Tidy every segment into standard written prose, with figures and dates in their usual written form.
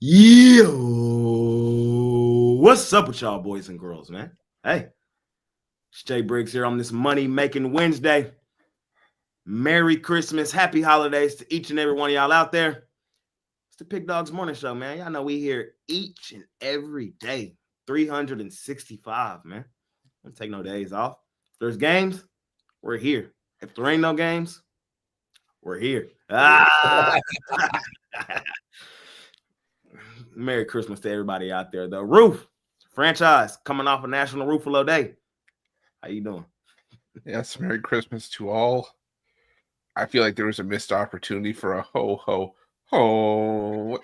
Yo, what's up with y'all boys and girls, man? Hey, it's Jay Briggs here on this money-making Wednesday. Merry Christmas, happy holidays to each and every one of y'all out there. It's the PickDawgz Morning Show, man. Y'all know we here each and every day, 365, man. Don't take no days off. If there's games, we're here. If there ain't no games, we're here. Merry Christmas to everybody out there, though. Roof franchise coming off a National Ruffalo Day. How you doing? Yes, Merry Christmas to all. I feel like there was a missed opportunity for a ho ho ho.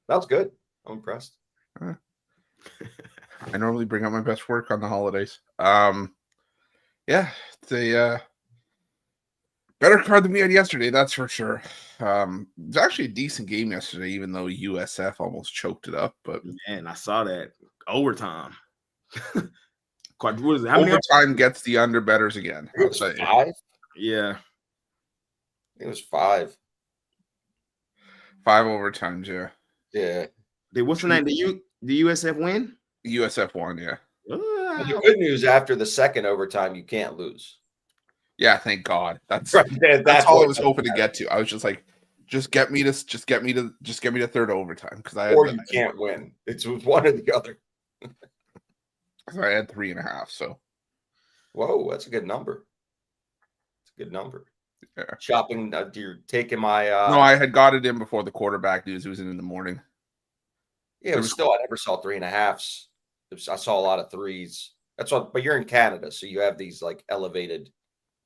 That was good. I'm impressed. I normally bring out my best work on the holidays. Yeah, it's a better card than we had yesterday, that's for sure. It was actually a decent game yesterday, even though USF almost choked it up. But man, I saw that overtime. What is it? How many overtime gets the under betters again? It was 5. Yeah, it was 5. 5 overtimes. Yeah. Yeah. What's the name? The USF win? USF won. Yeah. The good news, after the second overtime, you can't lose. Yeah, thank God. That's right. That's all I was hoping to get to. I was just like, just get me to third overtime you can't win. It's one or the other. So I had 3.5. So, whoa, that's a good number. It's a good number. Yeah. Shopping. You're taking my. No, I had got it in before the quarterback news. It was in the morning. Yeah, but still, I never saw 3.5s. I saw a lot of 3s. That's what. But you're in Canada, so you have these like elevated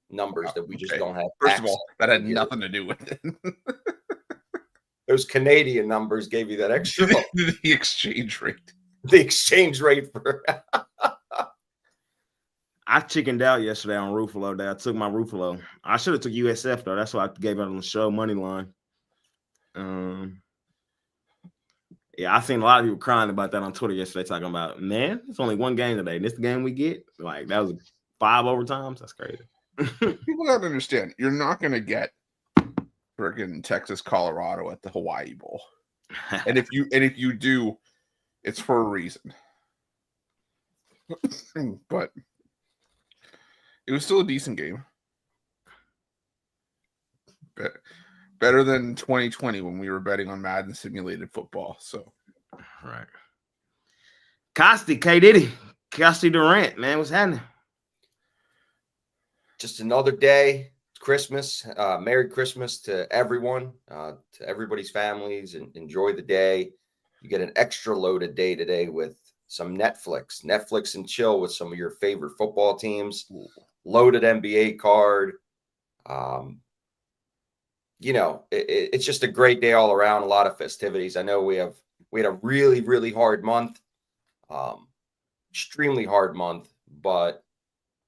numbers that we just don't have. First of all, that had nothing to do with it. Those Canadian numbers gave you that extra. The exchange rate. The exchange rate for. I chickened out yesterday on Ruffalo Day. I took my Ruffalo. I should have took USF though. That's why I gave it on the show money line. Yeah, I seen a lot of people crying about that on Twitter yesterday, talking about, man, it's only one game today. And this the game we get? Like, that was 5 overtimes. That's crazy. People gotta understand, you're not gonna get freaking Texas, Colorado at the Hawaii Bowl. And if you do, it's for a reason. But it was still a decent game. Better than 2020 when we were betting on Madden simulated football. So, right. K Diddy, Durant, man, what's happening? Just another day. It's Christmas. Merry Christmas to everyone, to everybody's families, and enjoy the day. You get an extra loaded day today with some Netflix and chill with some of your favorite football teams. Loaded NBA card. It's just a great day all around. A lot of festivities. I know we had a really, really hard month, extremely hard month, but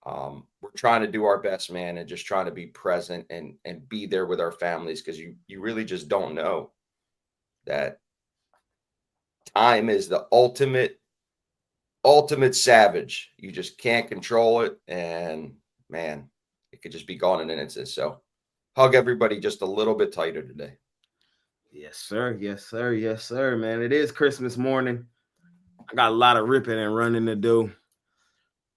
we're trying to do our best, man, and just trying to be present and be there with our families, because you really just don't know that time is the ultimate savage. You just can't control it, and man, it could just be gone in an instant. So hug everybody just a little bit tighter today. Yes, sir. Yes, sir. Yes, sir, man. It is Christmas morning. I got a lot of ripping and running to do.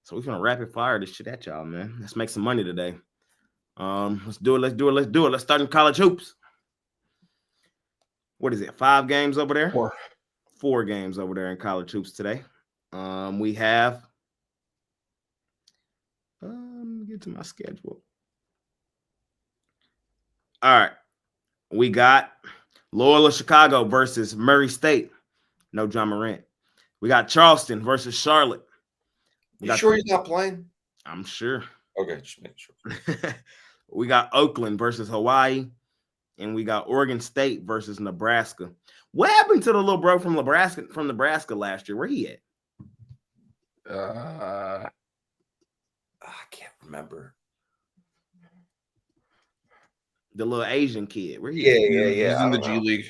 So we're going to rapid fire this shit at y'all, man. Let's make some money today. Let's do it. Let's start in college hoops. What is it? 5 games over there? 4 games over there in college hoops today. We have get to my schedule. All right. We got Loyola Chicago versus Murray State. No John Morant. We got Charleston versus Charlotte. You sure he's not playing? I'm sure. Okay, just make sure. We got Oakland versus Hawaii. And we got Oregon State versus Nebraska. What happened to the little bro from Nebraska last year? Where he at? I can't remember. The little Asian kid. Where he? Yeah. He's in the G League.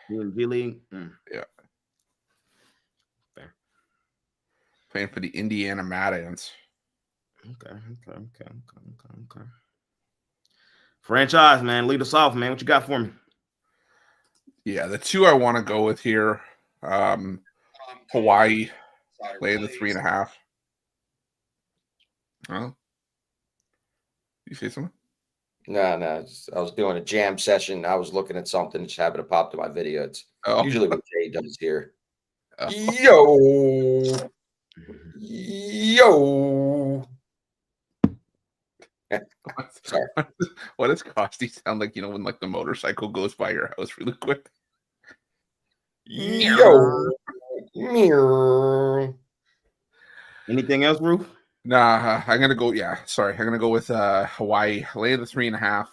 He's in G League? Yeah. Fair. Playing for the Indiana Mad Ants. Okay. Franchise, man. Lead us off, man. What you got for me? Yeah, the two I want to go with here, Hawaii laying the 3.5. Oh, you say something? No. I was doing a jam session. I was looking at something. Just happened to pop to my video. It's usually what Jay does here. Yo. Sorry. What does Costy sound like? When like the motorcycle goes by your house really quick. Yo. Anything else, Roof? Nah, I'm gonna go. Yeah, sorry, I'm gonna go with Hawaii laying the 3.5.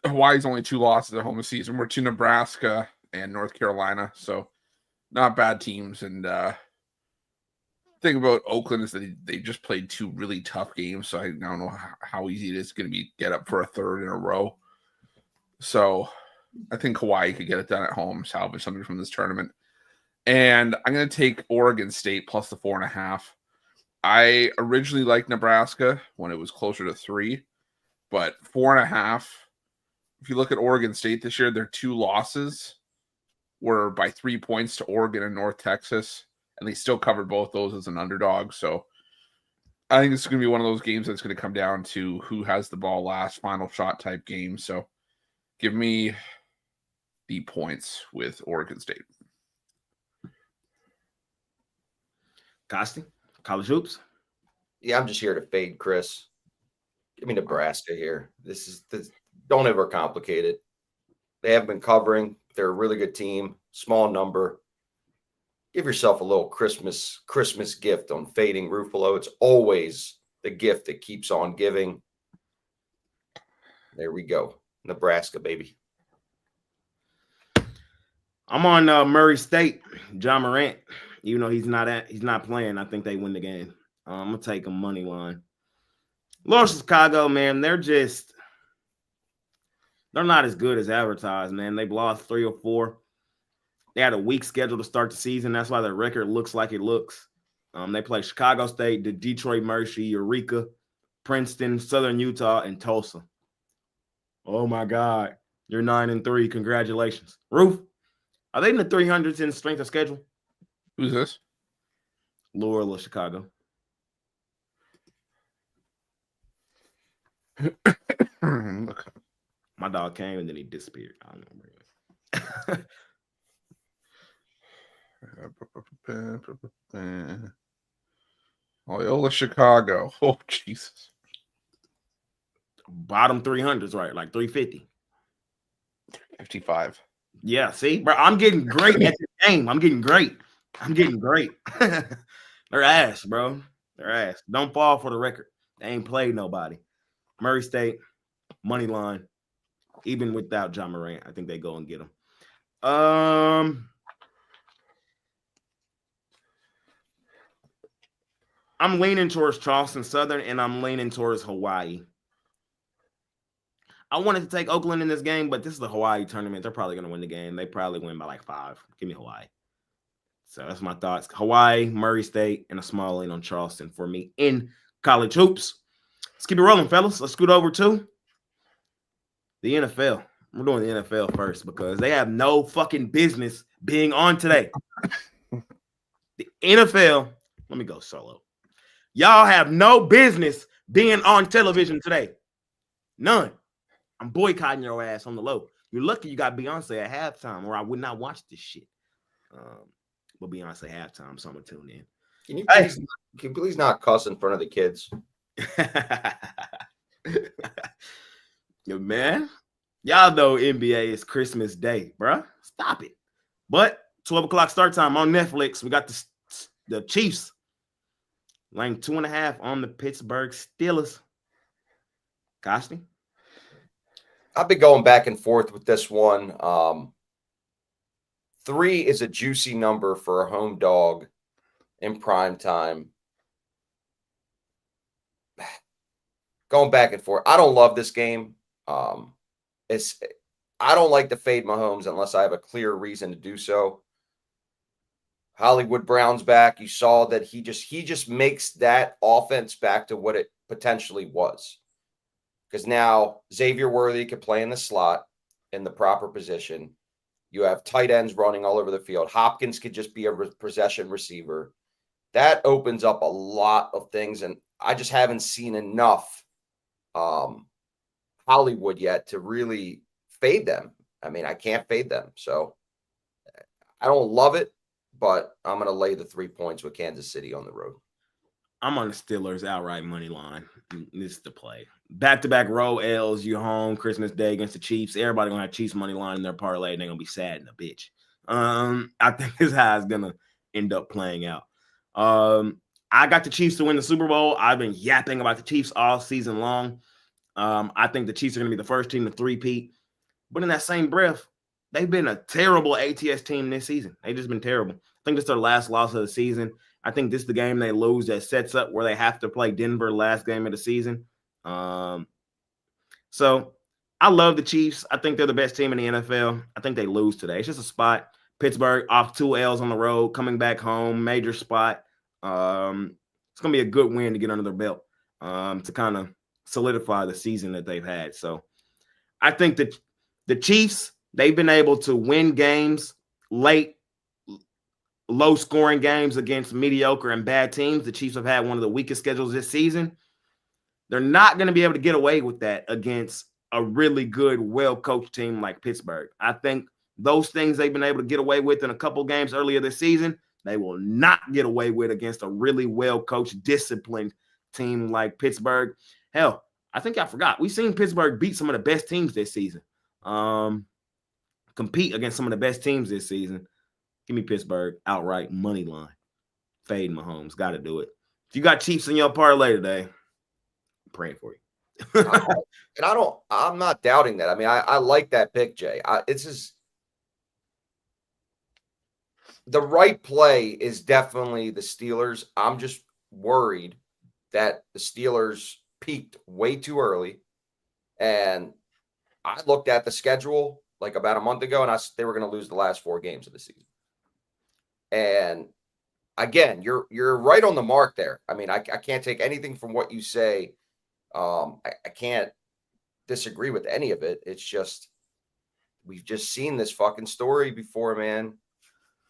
Hawaii's only 2 losses at home this season. We're to Nebraska and North Carolina, so not bad teams. And thing about Oakland is that they just played 2 really tough games, so I don't know how easy it is going to be get up for a third in a row. So I think Hawaii could get it done at home, salvage something from this tournament. And I'm going to take Oregon State plus the 4.5. I originally liked Nebraska when it was closer to 3, but 4.5. If you look at Oregon State this year, their 2 losses were by 3 points to Oregon and North Texas, and they still covered both those as an underdog. So I think this is going to be one of those games that's going to come down to who has the ball last, final shot type game. So give me the points with Oregon State. Costi, college hoops. Yeah, I'm just here to fade Chris. Give me Nebraska here. This don't ever complicate it. They haven't been covering. They're a really good team. Small number. Give yourself a little Christmas gift on fading Ruffalo. It's always the gift that keeps on giving. There we go. Nebraska, baby. I'm on Murray State, John Morant. Even though he's not playing, I think they win the game. I'm gonna take a money line. Lost Chicago, man. They're not as good as advertised, man. They've lost 3 or 4. They had a weak schedule to start the season. That's why their record looks like it looks. They play Chicago State, the Detroit Mercy, Eureka, Princeton, Southern Utah, and Tulsa. Oh my God, you're 9-3. Congratulations, Roof. Are they in the 300s in strength of schedule? Who's this? Loyola, Chicago. Look. My dog came and then he disappeared. I don't know. Loyola, Chicago. Oh, Jesus. Bottom 300s, right? Like 350. 55. Yeah, see, bro, I'm getting great at the game. I'm getting great. They're ass, bro. They're ass. Don't fall for the record. They ain't played nobody. Murray State, money line. Even without John Morant, I think they go and get him. I'm leaning towards Charleston Southern, and I'm leaning towards Hawaii. I wanted to take Oakland in this game, but this is the Hawaii tournament. They're probably going to win the game. They probably win by like 5. Give me Hawaii. So that's my thoughts. Hawaii, Murray State, and a small lean on Charleston for me in college hoops. Let's keep it rolling, fellas. Let's scoot over to the NFL. We're doing the NFL first because they have no fucking business being on today. The NFL, let me go solo. Y'all have no business being on television today. None. I'm boycotting your ass on the low. You're lucky you got Beyonce at halftime, or I would not watch this shit. But Beyonce halftime, so I'm gonna tune in. Can you please not cuss in front of the kids? Yo, man, y'all know NBA is Christmas Day, bro. Stop it. But 12 o'clock start time on Netflix. We got the Chiefs laying 2.5 on the Pittsburgh Steelers. Costi? I've been going back and forth with this one. 3 is a juicy number for a home dog in prime time. Going back and forth. I don't love this game. I don't like to fade Mahomes unless I have a clear reason to do so. Hollywood Brown's back. You saw that he just makes that offense back to what it potentially was. because now Xavier Worthy could play in the slot in the proper position. You have tight ends running all over the field. Hopkins could just be a possession receiver. That opens up a lot of things, and I just haven't seen enough Hollywood yet to really fade them. I mean, I can't fade them. So I don't love it, but I'm going to lay the 3 points with Kansas City on the road. I'm on the Steelers outright money line. This is the play. Back-to-back row L's. You home Christmas Day against the Chiefs. Everybody gonna have Chiefs money line in their parlay, and they're gonna be sad in a bitch. I think this is how it's gonna end up playing out. I got the Chiefs to win the Super Bowl. I've been yapping about the Chiefs all season long. I think the Chiefs are gonna be the first team to three-peat. But in that same breath, they've been a terrible ATS team this season. They've just been terrible. I think this is their last loss of the season. I think this is the game they lose that sets up where they have to play Denver last game of the season. So I love the Chiefs. I think they're the best team in the NFL. I think they lose today. It's just a spot. Pittsburgh off 2 L's on the road, coming back home, major spot. It's going to be a good win to get under their belt to kind of solidify the season that they've had. So I think that the Chiefs, they've been able to win games late, low-scoring games against mediocre and bad teams. The Chiefs have had one of the weakest schedules this season. They're not going to be able to get away with that against a really good, well-coached team like Pittsburgh. I think those things they've been able to get away with in a couple games earlier this season, they will not get away with against a really well-coached, disciplined team like Pittsburgh. Hell, I think I forgot. We've seen Pittsburgh beat some of the best teams this season, compete against some of the best teams this season. Give me Pittsburgh outright money line. Fade Mahomes. Got to do it. If you got Chiefs in your parlay today, I'm praying for you. I'm not doubting that. I mean, I like that pick, Jay. The right play is definitely the Steelers. I'm just worried that the Steelers peaked way too early. And I looked at the schedule like about a month ago, and they were going to lose the last 4 games of the season. And again, you're right on the mark there. I mean, I can't take anything from what you say. I can't disagree with any of it. It's just we've just seen this fucking story before, man.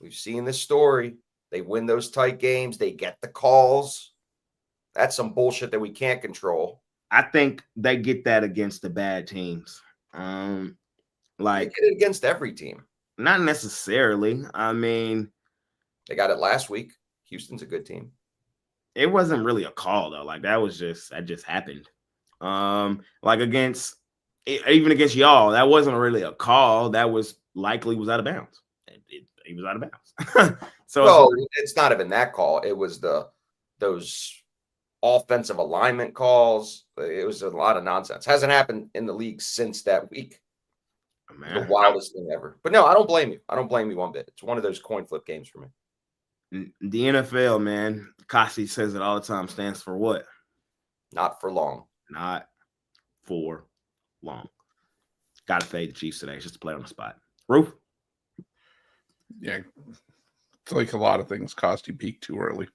We've seen this story. They win those tight games. They get the calls. That's some bullshit that we can't control. I think they get that against the bad teams. They get it against every team. Not necessarily. I mean, they got it last week. Houston's a good team. It wasn't really a call though. Like that just happened. Like even against y'all, that wasn't really a call. That was likely was out of bounds. He was out of bounds. So it's not even that call. It was those offensive alignment calls. It was a lot of nonsense. Hasn't happened in the league since that week. Man. The wildest thing ever. But no, I don't blame you. I don't blame you one bit. It's one of those coin flip games for me. The NFL, man, Kasi says it all the time, stands for what? Not for long. Not for long. Got to fade the Chiefs today. It's just to play on the spot. Roof? Yeah. It's like a lot of things. Costi peaked too early.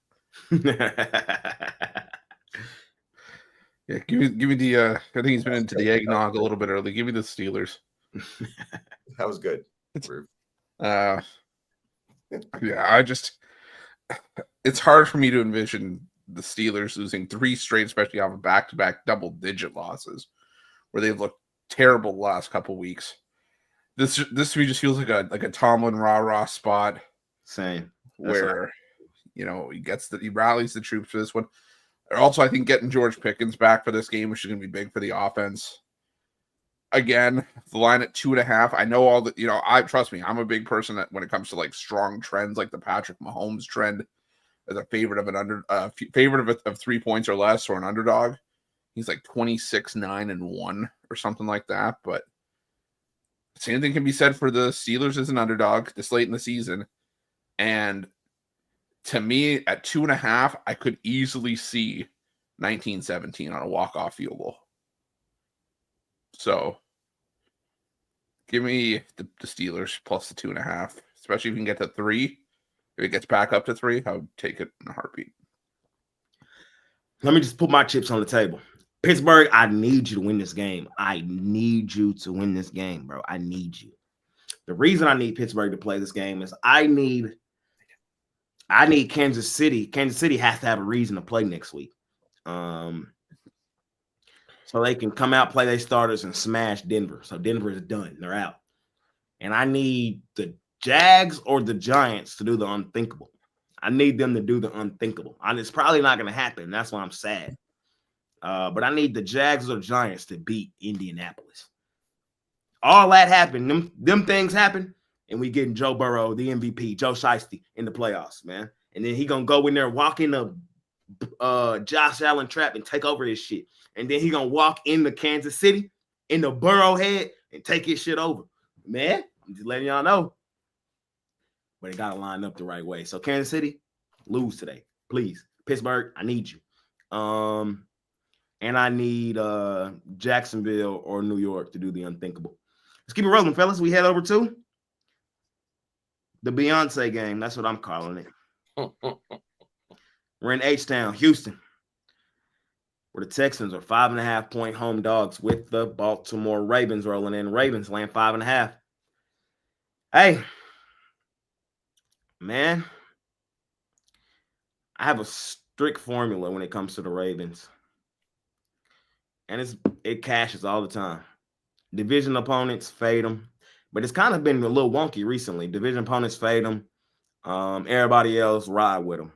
Yeah, give me the I think he's been into the eggnog a little bit early. Give me the Steelers. That was good. Yeah, it's hard for me to envision the Steelers losing 3 straight, especially off of back-to-back double-digit losses, where they've looked terrible the last couple weeks. This to me just feels like a Tomlin rah-rah spot. Same. Where he rallies the troops for this one. Also, I think getting George Pickens back for this game, which is going to be big for the offense. Again, the line at 2.5. I know all the, trust me, I'm a big person that when it comes to like strong trends, like the Patrick Mahomes trend, as a favorite of 3 points or less or an underdog. He's like 26-9-1 or something like that. But same thing can be said for the Steelers as an underdog this late in the season. And to me, at 2.5, I could easily see 19-17 on a walk-off field goal. So give me the Steelers plus the 2.5, especially if you can get to 3. If it gets back up to 3, I would take it in a heartbeat. Let me just put my chips on the table. Pittsburgh, I need you to win this game. I need you to win this game, bro. I need you. The reason I need Pittsburgh to play this game is I need Kansas City. Kansas City has to have a reason to play next week. So they can come out, play their starters, and smash Denver. So Denver is done. They're out. And I need the Jags or the Giants to do the unthinkable. I need them to do the unthinkable. And it's probably not going to happen. That's why I'm sad. But I need the Jags or the Giants to beat Indianapolis. All that happened. Them things happen, and we getting Joe Burrow, the MVP, Joe Shiesty, in the playoffs, man. And then he gonna go in there, walk in the Josh Allen trap and take over his shit. And then he gonna walk into Kansas City in the Burrow head and take his shit over. Man, I'm just letting y'all know. But it gotta line up the right way. So Kansas City, lose today, please. Pittsburgh, I need you. And I need Jacksonville or New York to do the unthinkable. Let's keep it rolling, fellas. We head over to the Beyonce game. That's what I'm calling it. We're in H-Town, Houston, where the Texans are 5.5-point home dogs with the Baltimore Ravens rolling in. Ravens laying 5.5. Hey, man, I have a strict formula when it comes to the Ravens. And it cashes all the time. Division opponents fade them, but it's kind of been a little wonky recently. Division opponents fade them. Everybody else ride with them.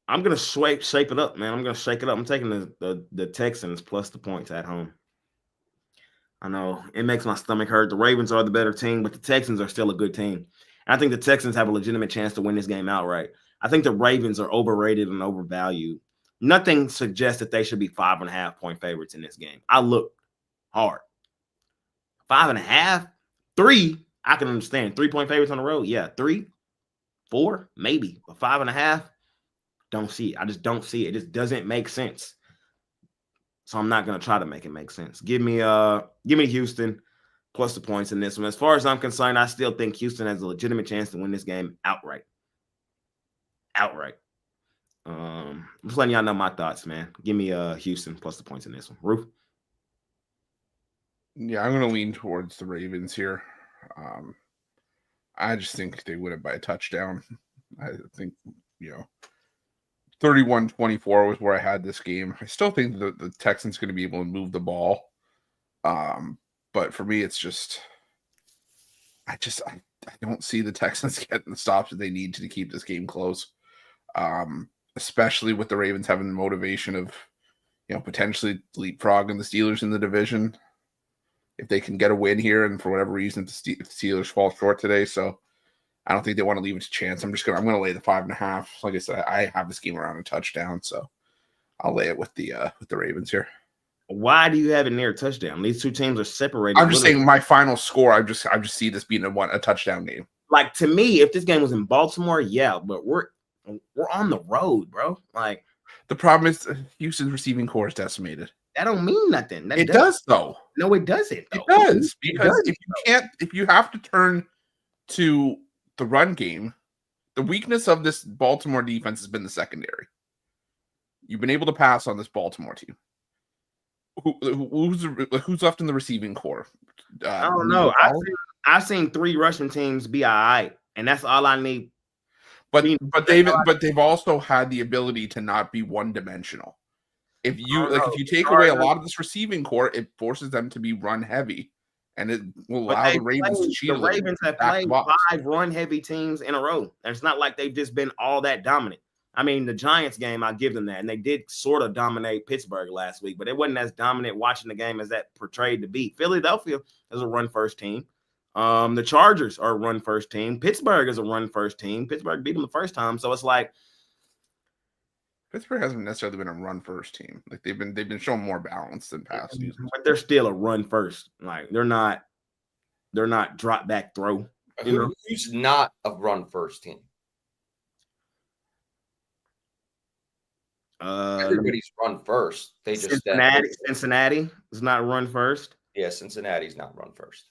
I'm gonna shape it up, man. I'm gonna shake it up. I'm taking the Texans plus the points at home. I know it makes my stomach hurt. The Ravens are the better team, but the Texans are still a good team. And I think the Texans have a legitimate chance to win this game outright. I think the Ravens are overrated and overvalued. Nothing suggests that they should be 5.5-point favorites in this game. I looked hard. 5.5, 3, I can understand. 3-point favorites on the road. Yeah, 3, 4, maybe. But 5.5, don't see it. I just don't see it. It just doesn't make sense. So I'm not going to try to make it make sense. Give me Houston plus the points in this one. As far as I'm concerned, I still think Houston has a legitimate chance to win this game outright. I'm just letting y'all know my thoughts, man. Give me Houston plus the points in this one. Roof? Yeah, I'm going to lean towards the Ravens here. I just think they win it by a touchdown. I think, 31-24 was where I had this game. I still think the Texans going to be able to move the ball. But for me, it's just, I don't see the Texans getting the stops that they need to keep this game close. Especially with the Ravens having the motivation of, potentially leapfrogging the Steelers in the division if they can get a win here, and for whatever reason, the Steelers fall short today. So I don't think they want to leave it to chance. I'm going to lay the 5.5. Like I said, I have this game around a touchdown, so I'll lay it with the Ravens here. Why do you have it near a touchdown? These two teams are separated. I'm just saying my final score. I just see this being a touchdown game. Like, to me, if this game was in Baltimore, yeah, but we're on the road, bro. Like, the problem is Houston's receiving core is decimated. That don't mean nothing. It does though. No, it doesn't. It does, because if you have to turn to the run game, the weakness of this Baltimore defense has been the secondary. You've been able to pass on this Baltimore team. Who's left in the receiving core? I don't know. I've seen 3 Russian teams be all right, and that's all I need. But they've also had the ability to not be one-dimensional. If you take away a lot of this receiving core, it forces them to be run heavy, and it will allow the Ravens to cheat. The Ravens have played 5 run-heavy teams in a row, and it's not like they've just been all that dominant. I mean, the Giants game, I'll give them that, and they did sort of dominate Pittsburgh last week, but it wasn't as dominant watching the game as that portrayed to be. Philadelphia is a run-first team. The Chargers are a run-first team. Pittsburgh is a run-first team. Pittsburgh beat them the first time, so it's like Pittsburgh hasn't necessarily been a run-first team. Like they've been showing more balance than past seasons, but they're still a run-first. Like they're not drop-back throw. Who's not a run-first team? Everybody's run first. They just Cincinnati is not run first. Yeah, Cincinnati's not run first.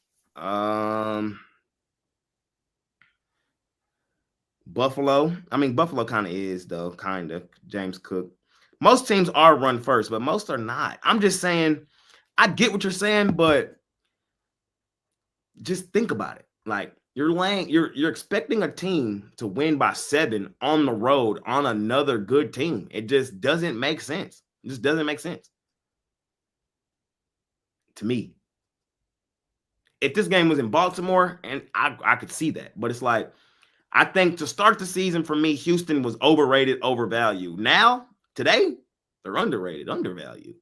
Buffalo. I mean, Buffalo kind of is, though, kind of. James Cook. Most teams are run first, but most are not. I'm just saying, I get what you're saying, but just think about it. Like, you're expecting a team to win by 7 on the road on another good team. It just doesn't make sense. It just doesn't make sense to me. If this game was in Baltimore, and I could see that, but it's like, I think to start the season for me, Houston was overrated, overvalued. Now, today, they're underrated, undervalued.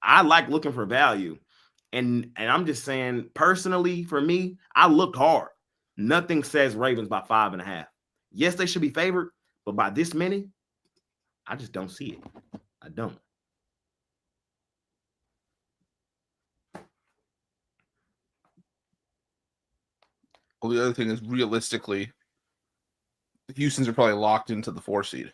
I like looking for value. And I'm just saying, personally, for me, I looked hard. Nothing says Ravens by 5.5. Yes, they should be favored, but by this many, I just don't see it. I don't. Well, the other thing is, realistically, the Houston's are probably locked into the 4 seed.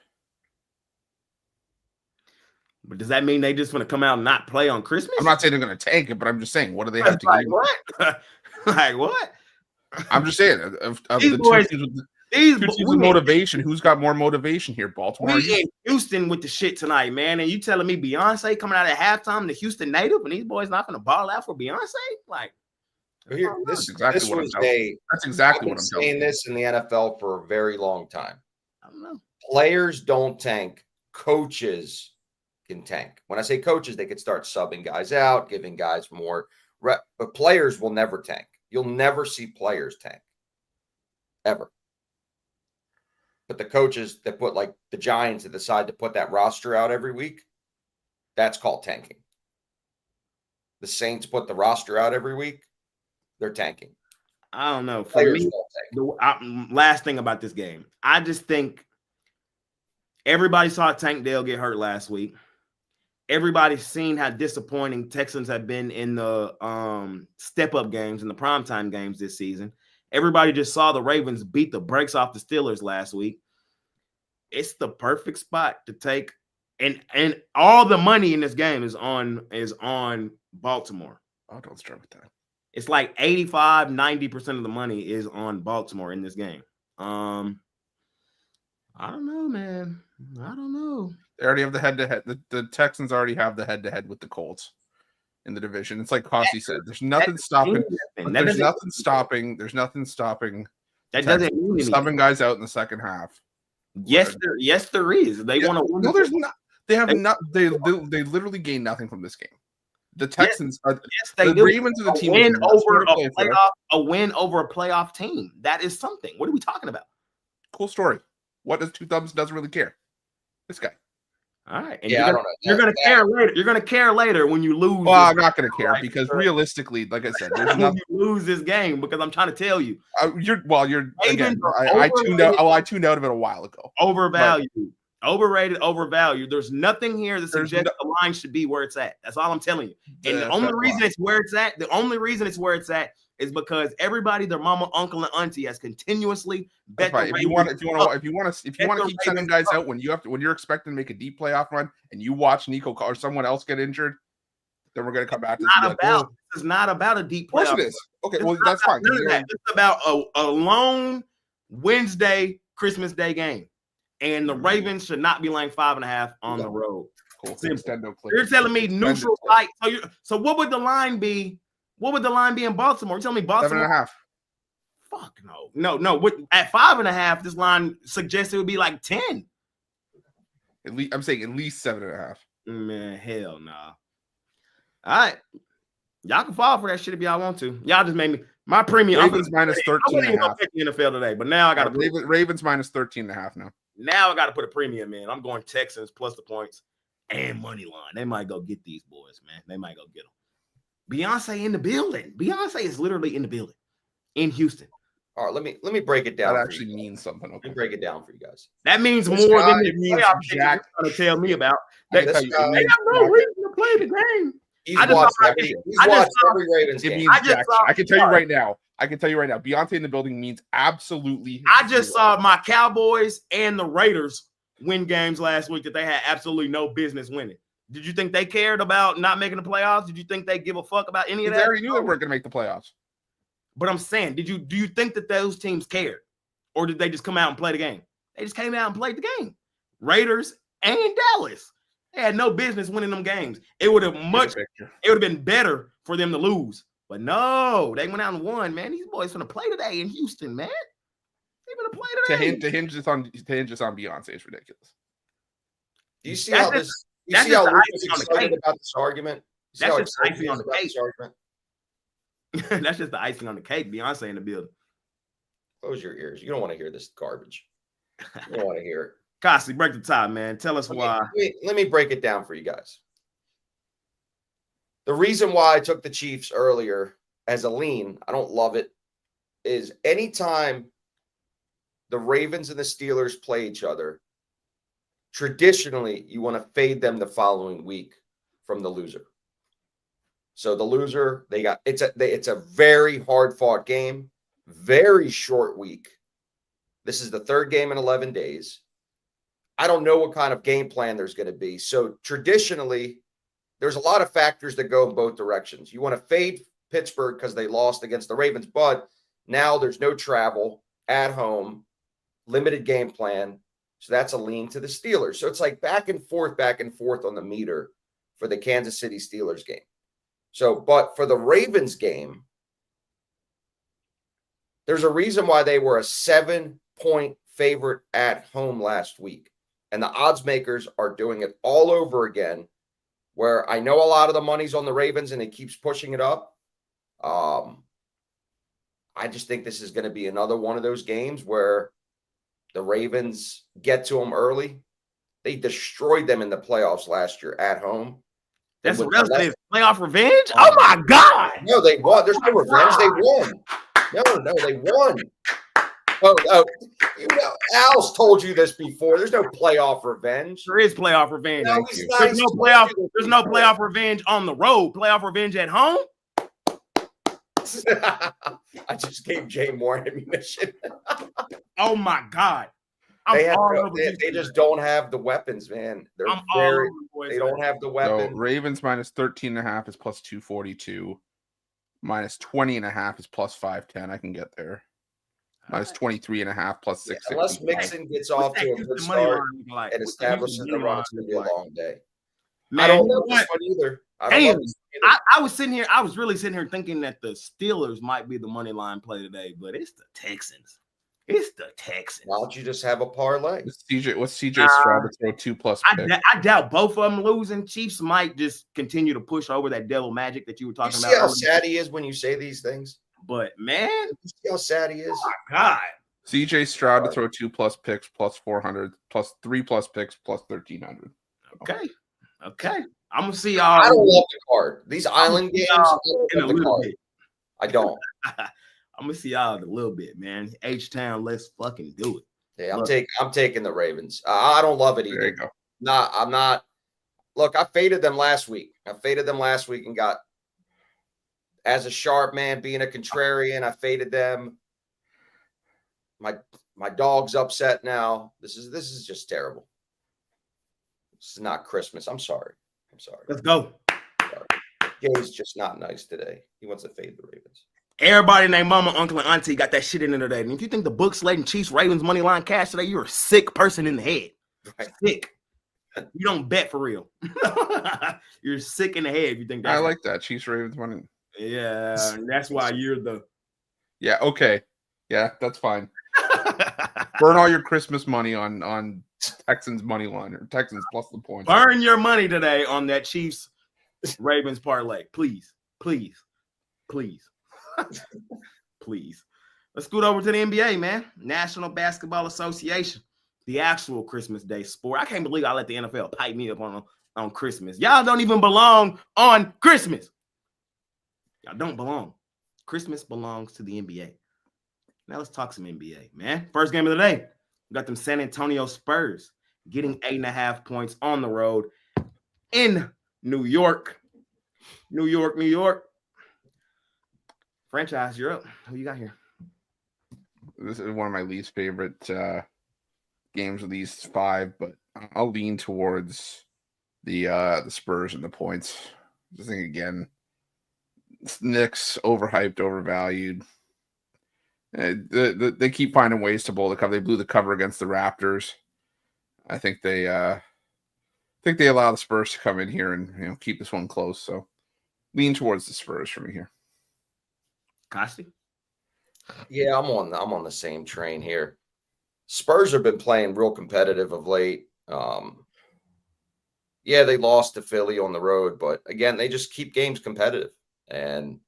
But does that mean they just want to come out and not play on Christmas? I'm not saying they're going to tank it, but I'm just saying, what do they have to like gain? What? Like what? I'm just saying, of These the boys, two teams these with motivation, who's got more motivation here? Baltimore. We in Houston with the shit tonight, man. And you telling me Beyonce coming out at halftime, the Houston native, and these boys not going to ball out for Beyonce? Like, Here, that's exactly what I'm saying. That's exactly what I'm saying. This in the NFL for a very long time. I don't know. Players don't tank. Coaches can tank. When I say coaches, they could start subbing guys out, giving guys more rep, but players will never tank. You'll never see players tank. Ever. But the coaches that put, like the Giants that decide to put that roster out every week, that's called tanking. The Saints put the roster out every week, they're tanking. I don't know. For Players me, last thing about this game, I just think everybody saw Tank Dell get hurt last week. Everybody's seen how disappointing Texans have been in the step-up games and the primetime games this season. Everybody just saw the Ravens beat the brakes off the Steelers last week. It's the perfect spot to take, and all the money in this game is on Baltimore. Oh, don't start with that. It's like 85-90% of the money is on Baltimore in this game. I don't know, man. I don't know. They already have the head-to-head. The Texans already have the head-to-head with the Colts in the division. It's like Cossey said. There's nothing stopping. There's nothing stopping. There's nothing stopping. That doesn't mean subbing guys out in the second half. Yes, there is. They want to win. No, there's not. They have not. They literally gain nothing from this game. The Texans are. The Ravens are the team. A win over a playoff team. That is something. What are we talking about? Cool story. What does Two Thumbs doesn't really care? This guy. All right. And yeah, you're gonna care later. You're gonna care later when you lose. Well, I'm not gonna care because realistically, like I said, there's nothing. You lose this game because I'm trying to tell you. You're again. I tuned out. I tuned out of it a while ago. Overvalued, overrated, overvalued. There's nothing here that suggests the line should be where it's at. That's all I'm telling you. And the only reason it's where it's at, is because everybody, their mama, uncle, and auntie has continuously bet. Right. If you want to keep sending guys out when you're expecting to make a deep playoff run and you watch Nico or someone else get injured, then we're going to come back to this. This is not about a deep playoff. Of course it is. Okay, well that's fine. It's about a lone Wednesday Christmas Day game, and the Ravens should not be laying 5.5 on the road. Cool. You're telling me neutral site. So what would the line be? What would the line be in Baltimore? You tell me Baltimore 7.5. Fuck no. At 5.5, this line suggests it would be like 10. At least I'm saying at least 7.5. Man, hell no. All right, y'all can fall for that shit if y'all want to. Y'all just made me my premium. Ravens minus 13.5. I wasn't even gonna pick the NFL today, but now I got to Ravens minus 13.5 now. Now I got to put a premium in. I'm going Texans plus the points and money line. They might go get these boys, man. They might go get them. Beyonce in the building. Beyonce is literally in the building in Houston. All right, let me break it down. That actually means something. Okay. Let me break it down for you guys. That means more than the playoff you're trying to tell me about. They have no reason to play the game. He's watched every Ravens game. I can tell you right now. Beyonce in the building means absolutely. I just saw my Cowboys and the Raiders win games last week that they had absolutely no business winning. Did you think they cared about not making the playoffs? Did you think they give a fuck about any of that? They already knew they weren't going to make the playoffs. But I'm saying, do you think that those teams cared? Or did they just come out and play the game? They just came out and played the game. Raiders and Dallas. They had no business winning them games. It would have been better for them to lose. But no, they went out and won, man. These boys gonna play today in Houston, man. They're gonna play today. To hinge this on Beyonce is ridiculous. Do you see how this? You see how Luke's excited about this argument? That's just the icing on the cake. That's just the icing on the cake. Beyonce in the building. Close your ears. You don't want to hear this garbage. You don't want to hear it. Kasi, break the tie, man. Tell us why. Let me break it down for you guys. The reason why I took the Chiefs earlier as a lean, I don't love it, is anytime the Ravens and the Steelers play each other, traditionally you want to fade them the following week from the loser. So the loser, it's a very hard fought game, very short week. This is the third game in 11 days. I don't know what kind of game plan there's going to be. So traditionally, there's a lot of factors that go in both directions. You want to fade Pittsburgh because they lost against the Ravens, but now there's no travel at home, limited game plan. So that's a lean to the Steelers. So it's like back and forth on the meter for the Kansas City Steelers game. So, but for the Ravens game, there's a reason why they were a 7-point favorite at home last week. And the odds makers are doing it all over again, where I know a lot of the money's on the Ravens and it keeps pushing it up. I just think this is going to be another one of those games where the Ravens get to them early. They destroyed them in the playoffs last year at home. That's relative playoff revenge? Oh, my God. No, they won. There's no revenge. They won. No, they won. Oh, you know, Al's told you this before. There's no playoff revenge. There is playoff revenge. No, there's no playoff revenge on the road. Playoff revenge at home? I just gave Jay more ammunition. Oh, my God. They just don't have the weapons, man. They don't have the weapons. So Ravens minus 13.5 is plus 242. Minus 20.5 is plus 510. I can get there. Minus 23.5 plus 6. Yeah, unless Mixon gets off to a good start and establishes the run, it's going to be a long day. Man, I don't love this one either. I was really sitting here thinking that the Steelers might be the money line play today, but it's the Texans. It's the Texans. Why don't you just have a parlay? What's CJ Stroud to throw 2+ picks? I doubt both of them losing. Chiefs might just continue to push over that devil magic that you were talking about. See how sad he is when you say these things? But, man. You see how sad he is? Oh, my God. CJ Stroud to throw 2+ picks plus 400 plus 3+ picks plus 1,300. Okay. I'm going to see y'all. I don't love the card. These island games, I don't. I'm gonna see y'all in a little bit, man. H-Town, let's fucking do it. Yeah, I'm taking the Ravens. I don't love it either. There you go. I'm not. Look, I faded them last week. And got, as a sharp man, being a contrarian, I faded them. My dog's upset now. This is just terrible. This is not Christmas. I'm sorry. Let's go. Jay's just not nice today. He wants to fade the Ravens. Everybody named mama, uncle, and auntie got that shit in there today. And if you think the book's letting Chiefs, Ravens, money line cash today, you're a sick person in the head. Right. Sick. You don't bet for real. You're sick in the head if you think that. I like that. Chiefs, Ravens, money. Yeah, that's why you're the. Yeah, okay. Yeah, that's fine. Burn all your Christmas money on Texans money line or Texans plus the points. Burn your money today on that Chiefs, Ravens parlay. Please. Please. Let's scoot over to the NBA, man. National Basketball Association. The actual Christmas Day sport. I can't believe I let the NFL pipe me up on Christmas. Y'all don't even belong on Christmas. Y'all don't belong. Christmas belongs to the NBA. Now let's talk some NBA, man. First game of the day. We got them San Antonio Spurs getting 8.5 points on the road in New York. New York. Franchise, you're up. Who you got here? This is one of my least favorite games of these 5, but I'll lean towards the Spurs and the points. I think again, Knicks overhyped, overvalued. They keep finding ways to blow the cover. They blew the cover against the Raptors. I think they allow the Spurs to come in here and keep this one close. So lean towards the Spurs for me here. Costi? Yeah, I'm on the same train here. Spurs have been playing real competitive of late. Yeah, they lost to Philly on the road, but again, they just keep games competitive. And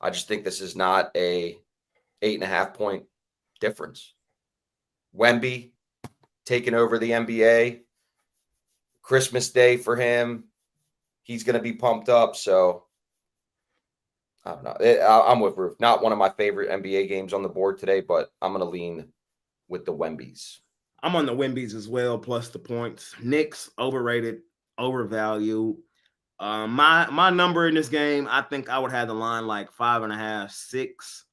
I just think this is not a 8.5 point difference. Wemby taking over the NBA. Christmas Day for him. He's going to be pumped up. So I don't know. I'm with Roof. Not one of my favorite NBA games on the board today, but I'm going to lean with the Wembys. I'm on the Wembies as well, plus the points. Knicks, overrated, overvalued. My number in this game, I think I would have the line like 5.5, 6.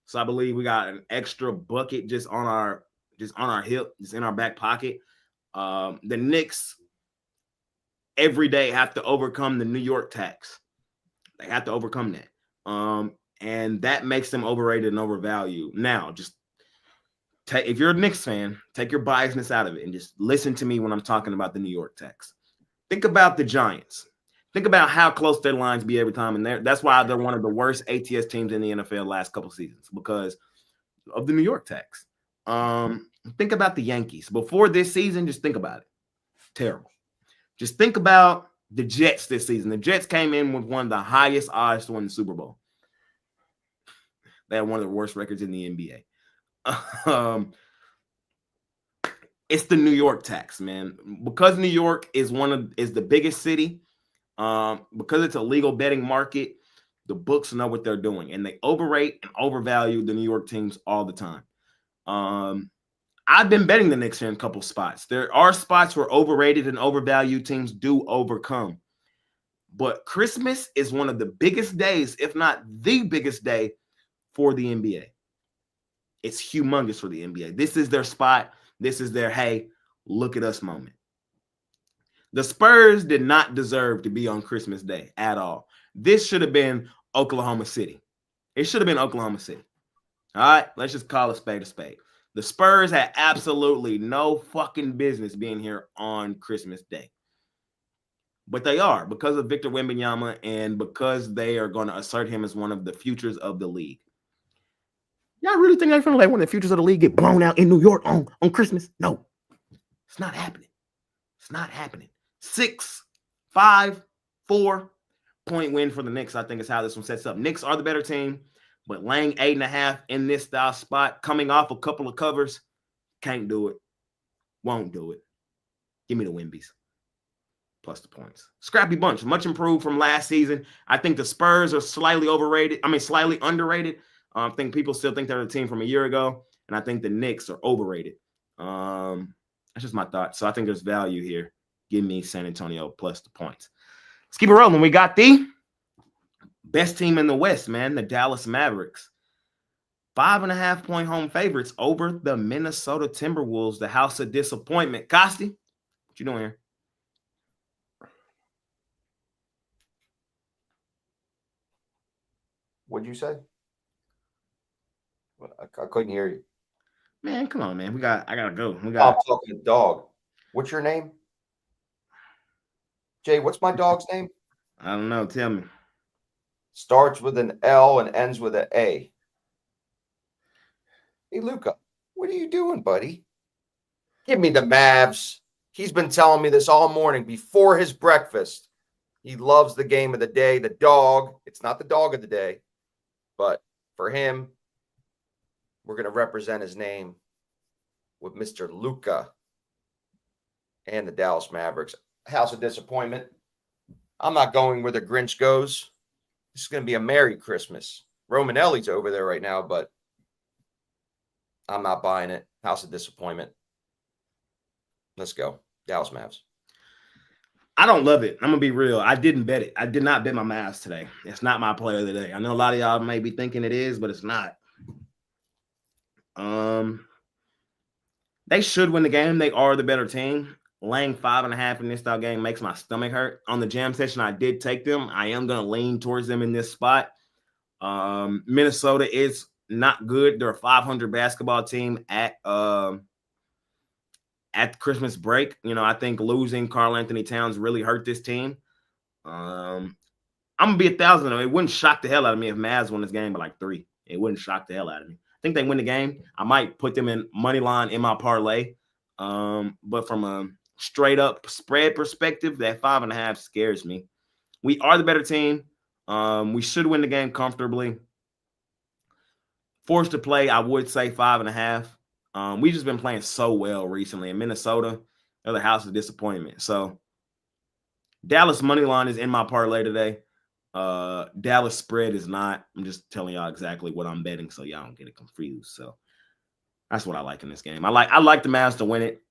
So I believe we got an extra bucket just on our hip, just in our back pocket. The Knicks every day have to overcome the New York tax. They have to overcome that. And that makes them overrated and overvalued. Now, just if you're a Knicks fan, take your biasness out of it and just listen to me when I'm talking about the New York tax. Think about the Giants. Think about how close their lines be every time. And that's why they're one of the worst ATS teams in the NFL last couple seasons, because of the New York tax. Think about the Yankees. Before this season, just think about it. Terrible. Just think about the Jets this season. The Jets came in with one of the highest odds to win the Super Bowl. They had one of the worst records in the NBA. It's the New York tax, man. Because New York is the biggest city. Because it's a legal betting market, the books know what they're doing, and they overrate and overvalue the New York teams all the time. I've been betting the Knicks in a couple spots. There are spots where overrated and overvalued teams do overcome. But Christmas is one of the biggest days, if not the biggest day, for the NBA. It's humongous for the NBA. This is their spot. This is their, hey, look at us moment. The Spurs did not deserve to be on Christmas Day at all. This should have been Oklahoma City. It should have been Oklahoma City. All right, let's just call a spade a spade. The Spurs had absolutely no fucking business being here on Christmas Day. But they are, because of Victor Wembanyama and because they are going to assert him as one of the futures of the league. Y'all really think they're going to let one of the futures of the league get blown out in New York on Christmas? No. It's not happening. It's not happening. 6, 5, 4 point win for the Knicks, I think, is how this one sets up. Knicks are the better team, but laying 8.5 in this style spot, coming off a couple of covers, can't do it. Won't do it. Give me the Wembies. Plus the points. Scrappy bunch, much improved from last season. I think the Spurs are slightly underrated. I think people still think they're the team from a year ago, and I think the Knicks are overrated. That's just my thought. So I think there's value here. Give me San Antonio plus the points. Let's keep it rolling. We got the best team in the West, man, the Dallas Mavericks. 5.5 point home favorites over the Minnesota Timberwolves, the house of disappointment. Costi, what you doing here? What'd you say? I couldn't hear you. Man, come on, man. I gotta go. I'm talking to dog. What's your name? Jay, what's my dog's name? I don't know. Tell me. Starts with an L and ends with an A. Hey, Luca, what are you doing, buddy? Give me the Mavs. He's been telling me this all morning before his breakfast. He loves the game of the day, the dog. It's not the dog of the day, but for him, we're going to represent his name with Mr. Luca and the Dallas Mavericks. House of disappointment. I'm not going where the Grinch goes. This is going to be a Merry Christmas. Romanelli's over there right now, but I'm not buying it. House of disappointment. Let's go. Dallas Mavs. I don't love it. I'm going to be real. I didn't bet it. I did not bet my Mavs today. It's not my player of the day. I know a lot of y'all may be thinking it is, but it's not. They should win the game. They are the better team. Laying 5.5 in this style game makes my stomach hurt. On the jam session, I did take them. I am going to lean towards them in this spot. Minnesota is not good. They're a 500 basketball team at Christmas break. I think losing Karl Anthony Towns really hurt this team. I'm gonna be 1,000. It wouldn't shock the hell out of me if Mavs won this game by like 3. It wouldn't shock the hell out of me. I think they win the game. I might put them in money line in my parlay. But from a straight up spread perspective, that 5.5 scares me. We are the better team. We should win the game comfortably. Forced to play, I would say 5.5. We've just been playing so well recently. In Minnesota, they're the house of disappointment. So Dallas money line is in my parlay today. Dallas spread is not. I'm just telling y'all exactly what I'm betting so y'all don't get it confused. So that's what I like in this game. I like the Mavs to win it.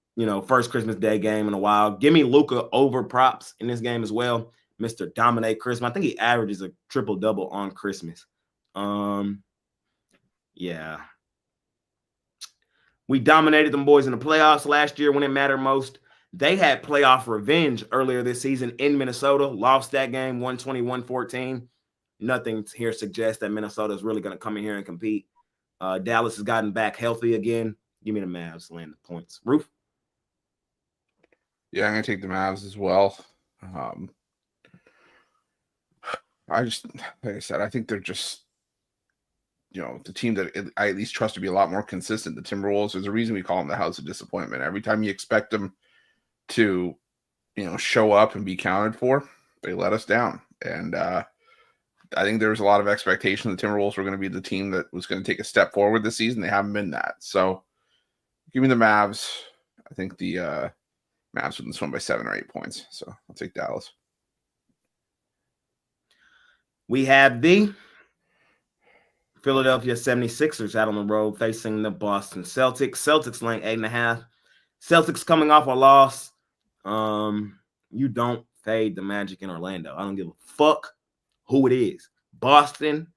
First Christmas Day game in a while. Give me Luka over props in this game as well. Mr. Dominate Christmas. I think he averages a triple-double on Christmas. Yeah. We dominated them boys in the playoffs last year when it mattered most. They had playoff revenge earlier this season in Minnesota. Lost that game 120-114. Nothing here suggests that Minnesota is really going to come in here and compete. Dallas has gotten back healthy again. Give me the Mavs land the points. Roof? Yeah, I'm going to take the Mavs as well. Like I said, I think they're just, the team that I at least trust to be a lot more consistent. The Timberwolves, there's a reason we call them the house of disappointment. Every time you expect them to, show up and be counted for, they let us down. And I think there was a lot of expectation the Timberwolves were going to be the team that was going to take a step forward this season. They haven't been that. So give me the Mavs. I think the Mavs win this one by 7 or 8 points. So I'll take Dallas. We have the Philadelphia 76ers out on the road facing the Boston Celtics. Celtics laying 8.5. Celtics coming off a loss. You don't fade the Magic in Orlando. I don't give a fuck who it is. Boston,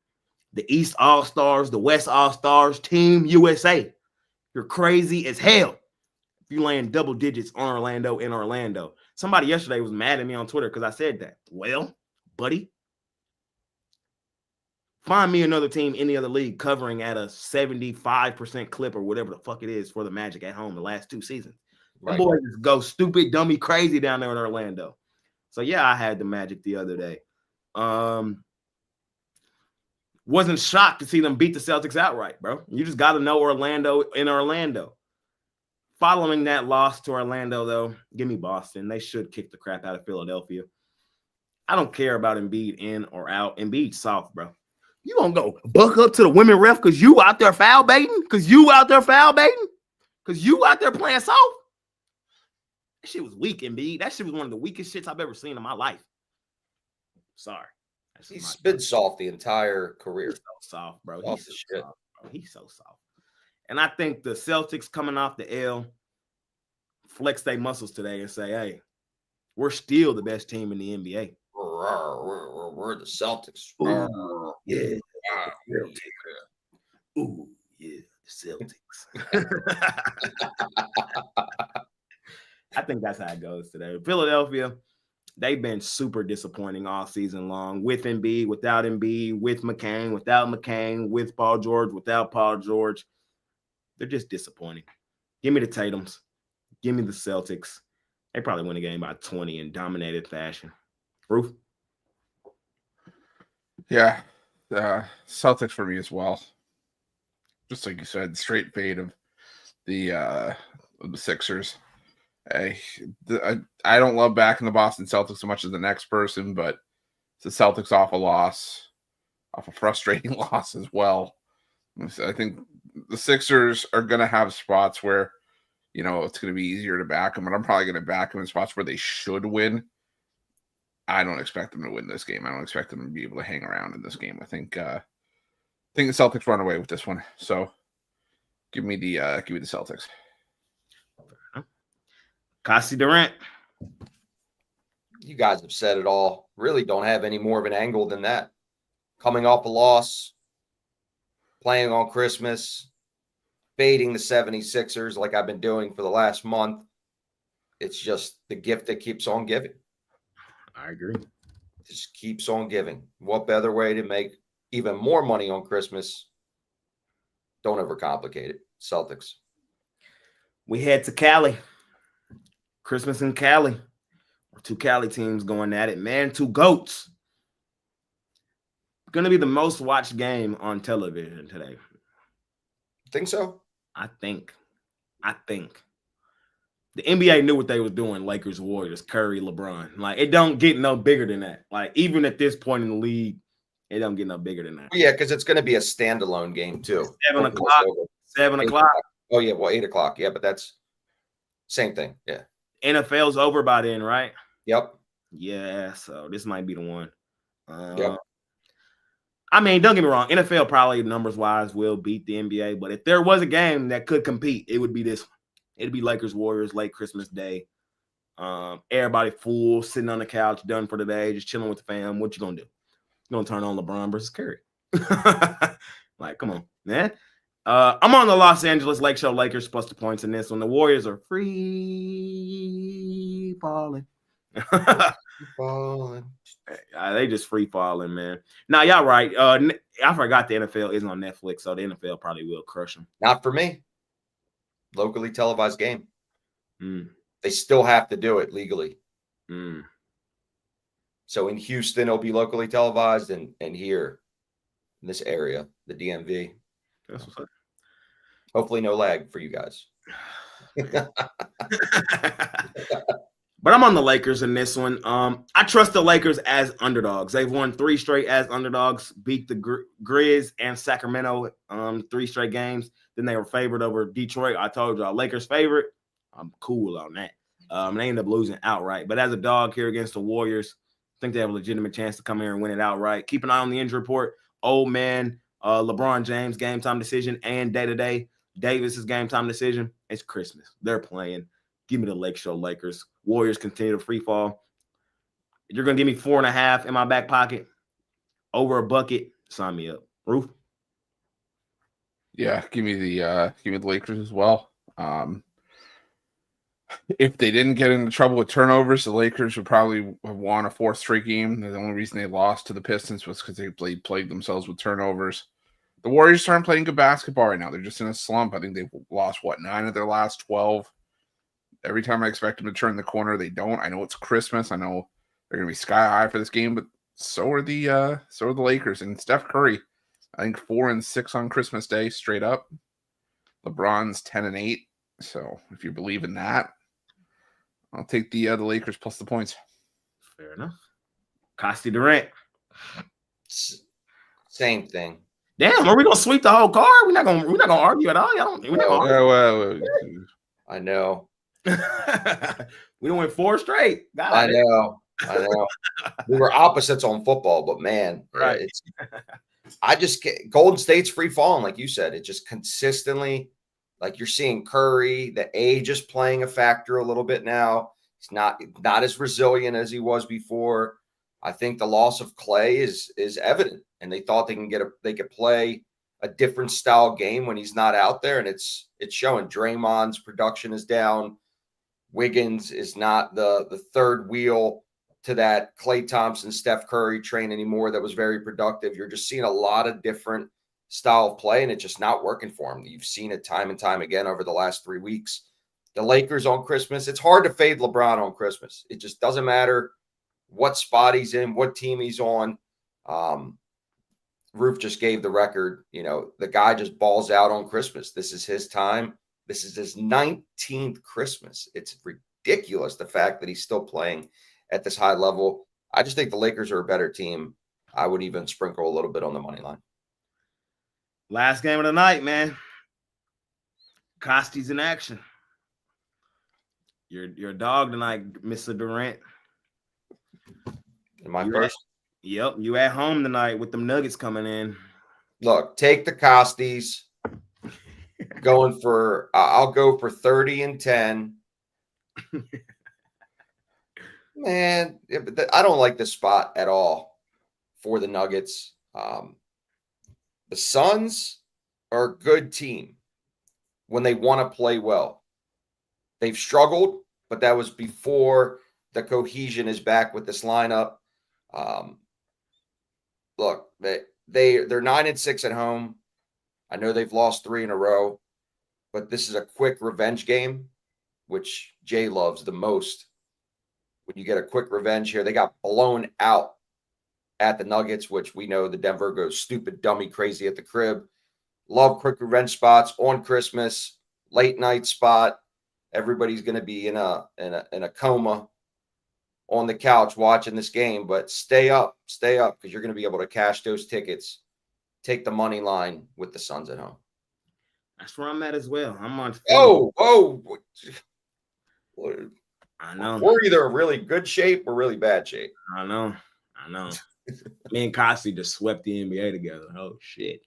the East All-Stars, the West All-Stars, Team USA. You're crazy as hell if you laying double digits on Orlando in Orlando. Somebody yesterday was mad at me on Twitter because I said that. Well, buddy, find me another team in the other league covering at a 75% clip or whatever the fuck it is for the Magic at home the last 2 seasons. Right. Them boys just go stupid, dummy, crazy down there in Orlando. So, yeah, I had the Magic the other day. Wasn't shocked to see them beat the Celtics outright, bro. You just got to know Orlando in Orlando. Following that loss to Orlando, though, give me Boston. They should kick the crap out of Philadelphia. I don't care about Embiid in or out. Embiid's soft, bro. You gonna go buck up to the women ref because you out there foul baiting? Because you out there playing soft? That shit was weak, Embiid. That shit was one of the weakest shits I've ever seen in my life. Sorry. He's been soft the entire career. He's so soft, bro. He's so soft, bro. He's so soft. And I think the Celtics coming off the L flex their muscles today and say, hey, we're still the best team in the NBA. We're the Celtics. Ooh, yeah. Ooh, yeah, the Celtics. I think that's how it goes today. Philadelphia, they've been super disappointing all season long. With Embiid, without Embiid, with McCain, without McCain, with Paul George, without Paul George. They're just disappointing. Give me the Tatums. Give me the Celtics. They probably win the game by 20 in dominated fashion. Roof? Yeah, Celtics for me as well. Just like you said, straight fade of the Sixers. I don't love backing the Boston Celtics so much as the next person, but it's the Celtics off a frustrating loss as well. I think the Sixers are going to have spots where, it's going to be easier to back them, but I'm probably going to back them in spots where they should win. I don't expect them to win this game. I don't expect them to be able to hang around in this game. I think the Celtics run away with this one. So give me the Celtics. Cassie Durant. You guys have said it all. Really don't have any more of an angle than that. Coming off a loss, playing on Christmas, fading the 76ers like I've been doing for the last month. It's just the gift that keeps on giving. I agree. Just keeps on giving. What better way to make even more money on Christmas Don't overcomplicate it. Celtics. We head to Cali. Christmas in Cali. Two Cali teams going at it. Man, two GOATs. Going to be the most watched game on television today. Think so? I think. The NBA knew what they was doing, Lakers, Warriors, Curry, LeBron. Like, it don't get no bigger than that. Like, even at this point in the league, it don't get no bigger than that. Yeah, because it's going to be a standalone game, too. 7 o'clock. 7 o'clock. Oh, yeah, well, 8 o'clock. Yeah, but that's same thing. Yeah. NFL's over by then, right? Yep. Yeah, so this might be the one. Yep. I mean, don't get me wrong. NFL probably numbers-wise will beat the NBA, but if there was a game that could compete, it would be this one. It'd be Lakers, Warriors, late Christmas Day. Everybody full, sitting on the couch, done for the day, just chilling with the fam. What you gonna do? You gonna turn on LeBron versus Curry? Like, come on, man. I'm on the Los Angeles Lake Show Lakers plus the points in this one. The Warriors are free falling. They just free falling, man. Now, y'all right. I forgot the NFL isn't on Netflix, so the NFL probably will crush them. Not for me. Locally televised game. They still have to do it legally. So in Houston, it'll be locally televised, and here in this area, the DMV. That's what's up. Hopefully no lag for you guys. But I'm on the Lakers in this one. I trust the Lakers as underdogs. They've won 3 straight as underdogs, beat the Grizz and Sacramento 3 straight games. Then they were favored over Detroit. I told y'all, Lakers favorite. I'm cool on that. They ended up losing outright. But as a dog here against the Warriors, I think they have a legitimate chance to come here and win it outright. Keep an eye on the injury report. Old man, LeBron James, game time decision, and day-to-day Davis's game time decision. It's Christmas. They're playing. Give me the Lake Show Lakers. Warriors continue to free fall. You're going to give me 4.5 in my back pocket. Over a bucket. Sign me up. Roof? Yeah, give me the Lakers as well. If they didn't get into trouble with turnovers, the Lakers would probably have won a 4th straight game. The only reason they lost to the Pistons was because they plagued themselves with turnovers. The Warriors aren't playing good basketball right now. They're just in a slump. I think they've lost, 9 of their last 12. Every time I expect them to turn the corner, they don't. I know it's Christmas. I know they're going to be sky high for this game, but so are the Lakers. And Steph Curry, I think 4 and 6 on Christmas Day straight up. LeBron's 10 and 8. So if you believe in that, I'll take the Lakers plus the points. Fair enough. Costi Durant. Same thing. Damn, are we gonna sweep the whole card? We're not gonna argue at all. I know. We don't win 4 straight. I know. We were opposites on football, but man, right. I just get Golden State's free falling, like you said. It just consistently, like you're seeing Curry, the age is playing a factor a little bit now. He's not as resilient as he was before. I think the loss of Clay is evident, and they thought they could play a different style game when he's not out there, and it's showing. Draymond's production is down. Wiggins is not the third wheel to that Klay Thompson, Steph Curry train anymore that was very productive. You're just seeing a lot of different style of play, and it's just not working for him. You've seen it time and time again over the last 3 weeks. The Lakers on Christmas, it's hard to fade LeBron on Christmas. It just doesn't matter what spot he's in, what team he's on. Roof just gave the record. The guy just balls out on Christmas. This is his time. This is his 19th Christmas. It's ridiculous, the fact that he's still playing at this high level. I just think the Lakers are a better team. I would even sprinkle a little bit on the money line. Last game of the night, man. Costi's in action. Your dog tonight, Mr. Durant. Am I first? Yep, you at home tonight with them Nuggets coming in. Look, take the Costies. I'll go for 30 and 10. Man, I don't like this spot at all for the Nuggets. The Suns are a good team when they want to play well. They've struggled, but that was before the cohesion is back with this lineup. Look, they're 9 and 6 at home. I know they've lost 3 in a row, but this is a quick revenge game, which Jay loves the most. When you get a quick revenge here, they got blown out at the Nuggets, which we know the Denver goes stupid, dummy, crazy at the crib. Love quick revenge spots on Christmas, late night spot. Everybody's going to be in a coma on the couch watching this game, but stay up because you're going to be able to cash those tickets. Take the money line with the Suns at home. That's where I'm at as well. I'm on. Oh, I know. We're either in really good shape or really bad shape. I know. Me and Kosti just swept the NBA together. Oh shit.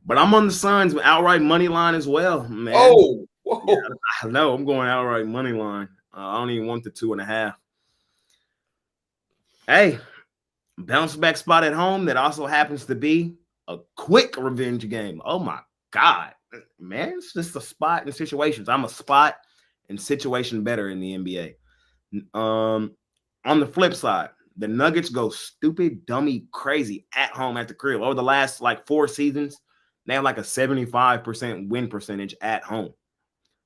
But I'm on the Suns with outright money line as well, man. Oh, whoa. Yeah, I know. I'm going outright money line. I don't even want the 2.5. Hey, bounce back spot at home that also happens to be a quick revenge game. Oh my God, man, it's just a spot and situations. I'm a spot and situation better in the NBA. On the flip side, the Nuggets go stupid, dummy, crazy at home at the crib. Over the last 4 seasons, they have a 75% win percentage at home.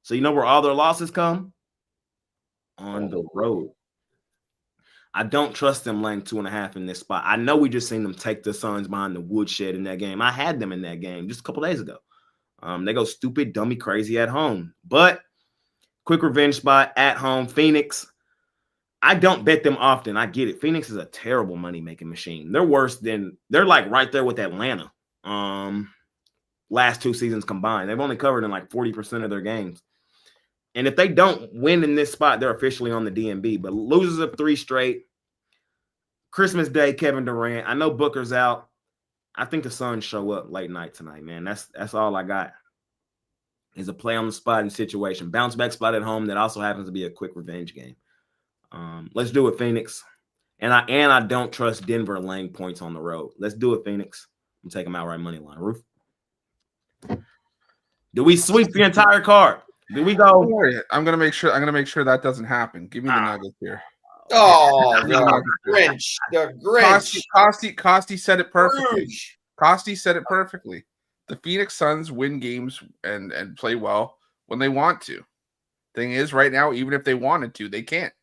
So you know where all their losses come? On the road. I don't trust them laying 2.5 in this spot. I know we just seen them take the Suns behind the woodshed in that game. I had them in that game just a couple days ago. They go stupid, dummy, crazy at home. But quick revenge spot at home. Phoenix. I don't bet them often. I get it. Phoenix is a terrible money-making machine. They're worse than – they're right there with Atlanta last 2 seasons combined. They've only covered in 40% of their games. And if they don't win in this spot, they're officially on the DMB. But loses of 3 straight. Christmas Day, Kevin Durant. I know Booker's out. I think the Suns show up late night tonight, man. That's all I got. Is a play on the spot and situation. Bounce back spot at home that also happens to be a quick revenge game. Let's do it, Phoenix. And I don't trust Denver laying points on the road. Let's do it, Phoenix. I'm taking them outright money line. Roof. Do we sweep the entire card? Do we go? I'm gonna make sure that doesn't happen. Give me the Nuggets here. Oh, the Grinch. The Grinch. Kosti said it perfectly. Kosti said it perfectly. The Phoenix Suns win games and play well when they want to. Thing is, right now, even if they wanted to, they can't.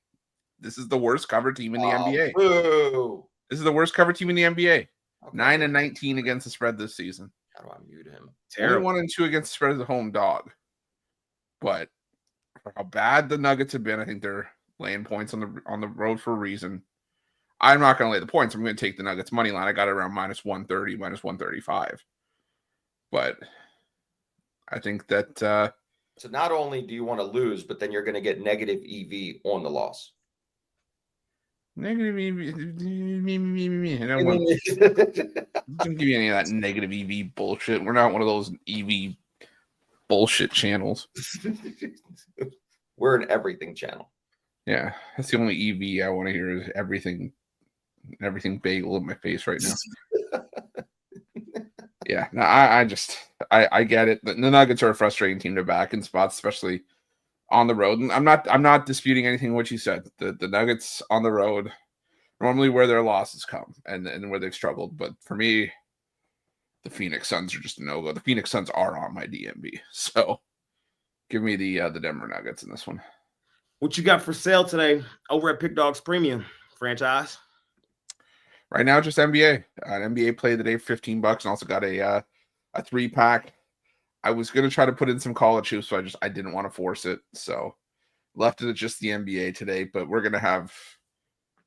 This is the worst cover team in the NBA. Boo. This is the worst cover team in the NBA. Okay. 9-19 against the spread this season. How do I mute him? Only 1-2 against the spread as a home dog. But for how bad the Nuggets have been, I think they're laying points on the road for a reason. I'm not going to lay the points. I'm going to take the Nuggets money line. I got it around -130, -135. But I think that so not only do you want to lose, but then you're going to get negative EV on the loss. negative EV. I don't give you any of that negative EV bullshit. We're not one of those EV bullshit channels. We're an everything channel. Yeah, that's the only EV I want to hear is everything bagel in my face right now. Yeah, no, I get it. The Nuggets are a frustrating team to back in spots, especially on the road. And I'm not disputing anything what you said. The Nuggets on the road, normally where their losses come and where they've struggled. But for me, the Phoenix Suns are just a no-go. The Phoenix Suns are on my DMB. So give me the Denver Nuggets in this one. What you got for sale today over at PickDawgz Premium franchise? Right now, just NBA. An NBA play of the day for $15, and also got a 3-pack. I was gonna try to put in some college hoops, so I didn't want to force it, so left it at just the NBA today. But we're gonna have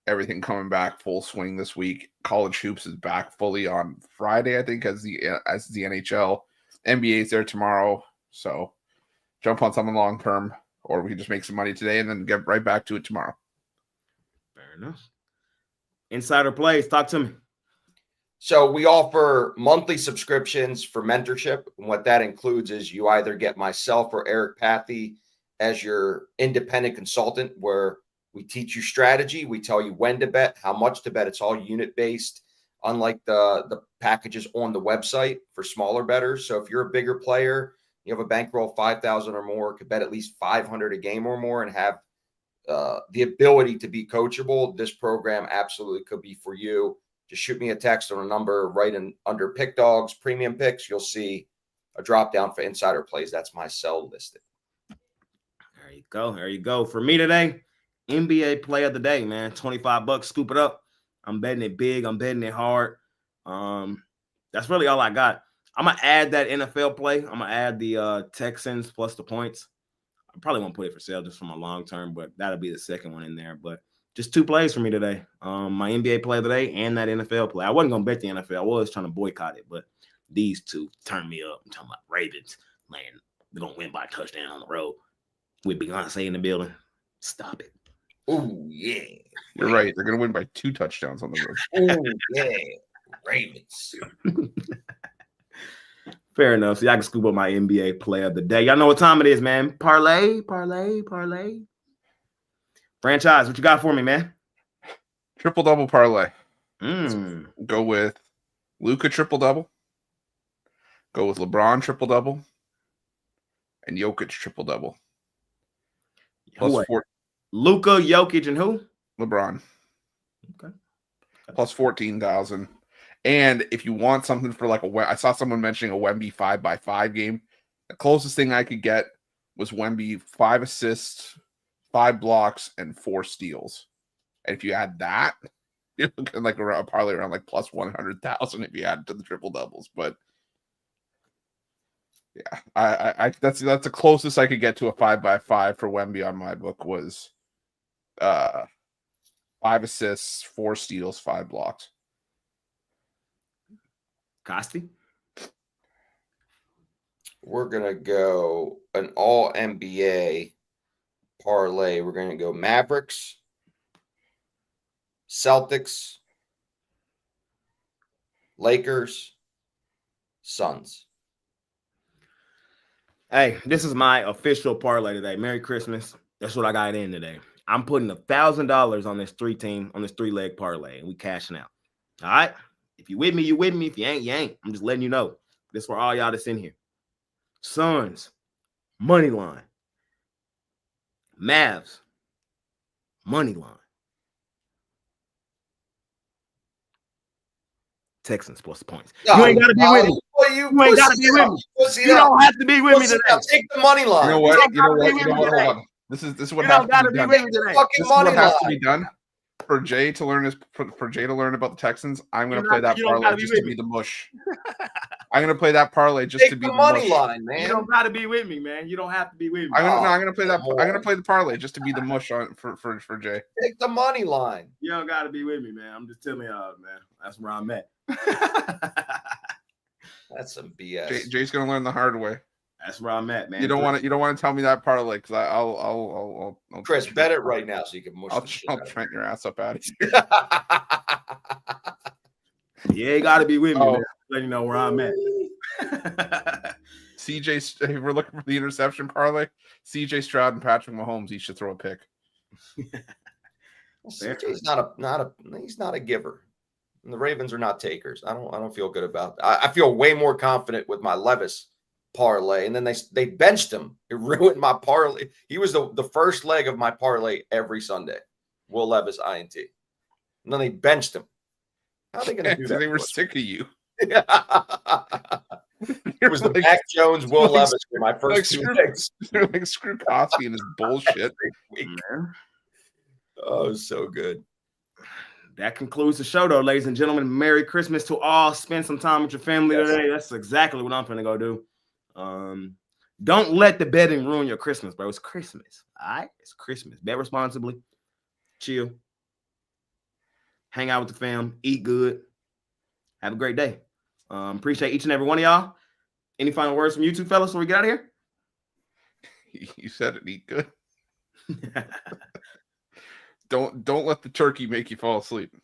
everything coming back full swing this week. College hoops is back fully on Friday, I think, as the NHL. NBA is there tomorrow, so jump on something long term, or we can just make some money today and then get right back to it tomorrow. Fair enough. Insider plays, talk to me. So we offer monthly subscriptions for mentorship. And what that includes is you either get myself or Eric Pathy as your independent consultant, where we teach you strategy. We tell you when to bet, how much to bet. It's all unit based, unlike the packages on the website for smaller bettors. So if you're a bigger player, you have a bankroll of 5,000 or more, could bet at least 500 a game or more and have the ability to be coachable, this program absolutely could be for you. just shoot me a text on a number right under PickDawgz Premium Picks. You'll see a drop down for insider plays. That's my cell listed. There you go. There you go. For me today, NBA play of the day, man. $25. Scoop it up. I'm betting it big. I'm betting it hard. That's really all I got. I'm going to add that NFL play. I'm going to add the Texans plus the points. I probably won't put it for sale just for my long term, but that'll be the second one in there. But just 2 plays for me today. My NBA play of the day and that NFL play. I wasn't going to bet the NFL. I was trying to boycott it, but these 2 turned me up. I'm talking about Ravens, man. They're going to win by a touchdown on the road with Beyonce in the building. Stop it. Oh, yeah. You're right. They're going to win by 2 touchdowns on the road. Oh, yeah. Ravens. Fair enough. So y'all can scoop up my NBA play of the day. Y'all know what time it is, man. Parlay. Franchise, what you got for me, man? Triple-double parlay. Mm. Go with Luka triple-double. Go with LeBron triple-double. And Jokic triple-double. Plus 4. Luka, Jokic, and who? LeBron. Okay. Plus 14,000. And if you want something for like I saw someone mentioning a Wemby 5x5 game. The closest thing I could get was Wemby 5 assists, 5 blocks, and 4 steals. And if you add that, you're looking like a parlay around like plus 100,000 if you add it to the triple doubles. But yeah, I that's the closest I could get to a 5x5 for Wemby on my book was 5 assists, 4 steals, 5 blocks. Costi? We're going to go an all NBA parlay. We're going to go Mavericks, Celtics, Lakers, Suns. Hey, this is my official parlay today. Merry Christmas. That's what I got in today. I'm putting $1,000 on this 3-leg parlay, and we cashing out. All right? If you with me, you with me. If you ain't, you ain't. I'm just letting you know. This for all y'all that's in here. Suns, money line. Mavs, money line. Texans plus the points. You ain't got to be with me. You ain't got to be with me. You don't have to be with me today. Take the money line. You know what? Hold on. This is what has to be done. This is what has to be done. For Jay to learn about the Texans, I'm going to play that parlay just to be the mush. I'm going to play that parlay just to be the money mush. line, man. You don't got to be with me, man. You don't have to be with me. I'm going to play that. I'm going to play the parlay just to be the mush on for Jay. Take the money line. You don't got to be with me, man. I'm just telling y'all, man. That's where I'm at. That's some BS. Jay's going to learn the hard way. That's where I'm at, man. You don't want to tell me that parlay because I'll Chris, bet it right now so you can mush. I'll Trent your ass up out of here. You ain't got to be with me, man. Let you know where I'm at. CJ, if we're looking for the interception parlay, CJ Stroud and Patrick Mahomes each should throw a pick. CJ's he's not a giver. And the Ravens are not takers. I don't feel good about that. I feel way more confident with my Levis parlay, and then they benched him. It ruined my parlay. He was the first leg of my parlay every Sunday. Will Levis INT, and then they benched him. How are they going to do that? They were sick of you. It was the Mac Jones, Will Levis for my first 2 legs. They're like screw Coffee and his bullshit. Oh, so good. That concludes the show, though, ladies and gentlemen. Merry Christmas to all. Spend some time with your family today. That's exactly what I'm going to go do. Don't let the betting ruin your Christmas, bro. It's Christmas. All right? It's Christmas. Bet responsibly. Chill. Hang out with the fam. Eat good. Have a great day. Appreciate each and every one of y'all. Any final words from you two fellas before we get out of here? You said it. Eat good. Don't let the turkey make you fall asleep.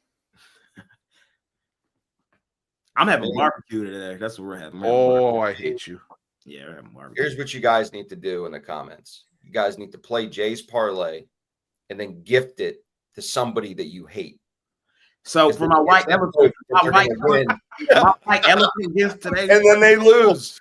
I'm having barbecue today. That's what we're having. I hate you. Yeah, we're having barbecue. Here's what you guys need to do in the comments. You guys need to play Jay's parlay and then gift it to somebody that you hate. So for my white elephant, my white elephant gift today, and then they lose.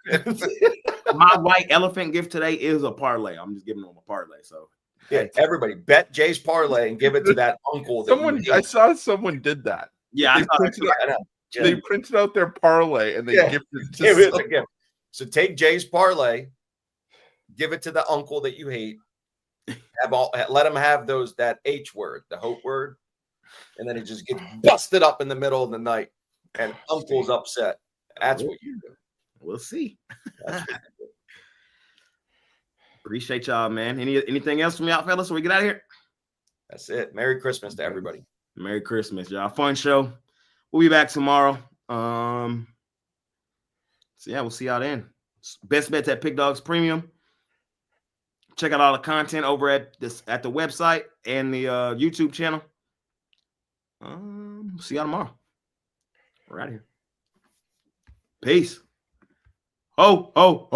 My white elephant gift today is a parlay. I'm just giving them a parlay. So yeah, everybody bet Jay's parlay and give it to that uncle. I saw someone did that. Yeah, I They saw that printed, too. I know. they printed out their parlay and they Yeah. gifted it to Give it some- a gift. So take Jay's parlay, give it to the uncle that you hate. Let him have that H word, the hope word, and then it just gets busted up in the middle of the night, and uncle's upset. That's what you do. We'll see. That's what you do. Appreciate y'all, man. Anything else from y'all, fellas, before we get out of here? That's it. Merry Christmas to everybody. Merry Christmas, y'all. Fun show. We'll be back tomorrow. So yeah, we'll see y'all then. Best bets at PickDawgz Premium. Check out all the content over at the website and the YouTube channel. See y'all tomorrow. We're out of here. Peace. Ho, ho, ho.